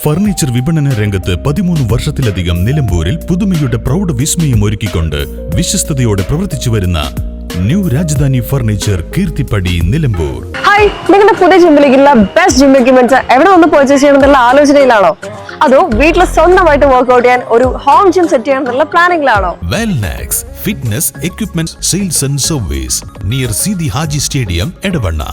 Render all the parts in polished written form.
Furniture വിപണന രംഗത്ത് 13 വർഷത്തിലധികം നിലമ്പൂരിൽ പുതുമയുടെ പ്രൗഢ വിസ്മയം ഒരുക്കിക്കൊണ്ട് വിശ്വസ്തയോടെ പ്രവർത്തിച്ചു വരുന്ന new Rajdhani furniture Keerthippadi Nilambur. Hi, നിങ്ങളുടെ പുതിയ ജിമ്മിലേക്കുള്ള ബെസ്റ്റ് ജിം എക്യുപ്മെന്റ്സ് എവിടെ വന്ന് പർച്ചേസ് ചെയ്യണമെന്നുള്ള ആലോചനയിലാണോ? അതോ വീട്ടിൽ സ്വന്തമായിട്ട് വർക്ക്ഔട്ട് ചെയ്യാൻ ഒരു ഹോം ജിം സെറ്റ് ചെയ്യണമെന്നുള്ള പ്ലാനിംഗിലാണോ? Wellnex fitness equipment sales and service near Seethi Haji stadium Edavanna.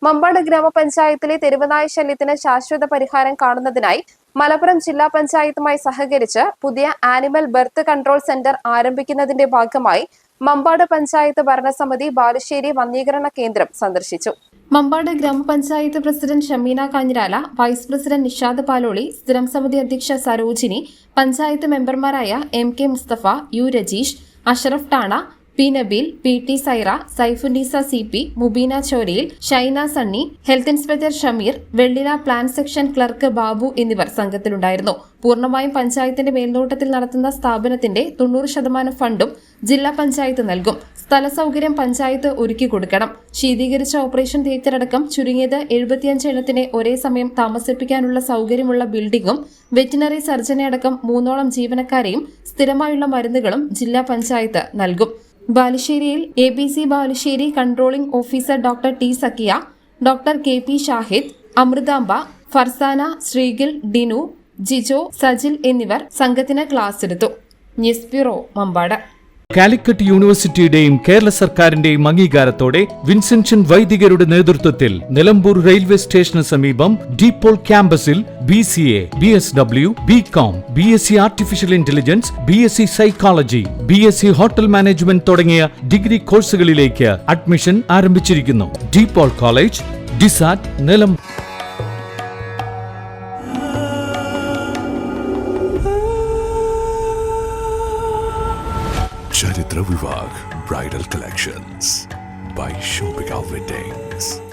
Mampad ഗ്രാമപഞ്ചായത്തിലെ തെരുവുനായ ശല്യത്തിന് ശാശ്വത പരിഹാരം കാണുന്നതിനായി മലപ്പുറം ജില്ലാ പഞ്ചായത്തുമായി സഹകരിച്ച് പുതിയ ആനിമൽ ബർത്ത് കൺട്രോൾ സെന്റർ ആരംഭിക്കുന്നതിന്റെ ഭാഗമായി മമ്പാട് പഞ്ചായത്ത് ഭരണസമിതി ബാലുശ്ശേരി വന്യീകരണ കേന്ദ്രം സന്ദർശിച്ചു. Mampad grama panchayat president Shameena Kanhirala, vice president Nishad Paloli, സ്ഥിരം സമിതി അധ്യക്ഷ സരോജിനി, പഞ്ചായത്ത് മെമ്പർമാരായ MK Mustafa, U Rajeesh, Ashraf ടാണ, P Nabeel, PT Saira, Saifunnisa CP, Mubeena ചോരയിൽ, ഷൈന സണ്ണി, ഹെൽത്ത് ഇൻസ്പെക്ടർ ഷമീർ, വെള്ളില പ്ലാൻ സെക്ഷൻ ക്ലർക്ക് ബാബു എന്നിവർ സംഘത്തിലുണ്ടായിരുന്നു. പൂർണ്ണമായും പഞ്ചായത്തിന്റെ മേൽനോട്ടത്തിൽ നടത്തുന്ന സ്ഥാപനത്തിന്റെ 90% ഫണ്ടും ജില്ലാ പഞ്ചായത്ത് നൽകും. സ്ഥല സൗകര്യം പഞ്ചായത്ത് ഒരുക്കി കൊടുക്കണം. ശീതീകരിച്ച ഓപ്പറേഷൻ തിയേറ്റർ അടക്കം ചുരുങ്ങിയത് 75 എണ്ണത്തിനെ ഒരേ സമയം താമസിപ്പിക്കാനുള്ള സൗകര്യമുള്ള ബിൽഡിംഗും വെറ്റിനറി സർജനെ അടക്കം 3ഓളം ജീവനക്കാരെയും സ്ഥിരമായുള്ള മരുന്നുകളും ജില്ലാ പഞ്ചായത്ത് നൽകും. ബാലുശ്ശേരിയിൽ ABC Balussery controlling officer doctor T Sakkiya, doctor KP Shahid, Amruthamba, Farsana, Sreegil, Dinu, Jijo, Sajil എന്നിവർ സംഘത്തിന് ക്ലാസ് എടുത്തു. News bureau, Mampad. കാലിക്കറ്റ് യൂണിവേഴ്സിറ്റിയുടെയും കേരള സർക്കാരിന്റെയും അംഗീകാരത്തോടെ വിൻസെൻഷൻ വൈദികരുടെ നേതൃത്വത്തിൽ നിലമ്പൂർ റെയിൽവേ സ്റ്റേഷന് സമീപം ഡീപോൾ ക്യാമ്പസിൽ BCA, BSW, BCom, BSc artificial intelligence, BSc psychology, BSc hotel management തുടങ്ങിയ ഡിഗ്രി കോഴ്സുകളിലേക്ക് അഡ്മിഷൻ ആരംഭിച്ചിരിക്കുന്നു. De Paul college, DiSAT, Nilambur. Charitra Vivag Bridal Collections by Shobhika Weddings.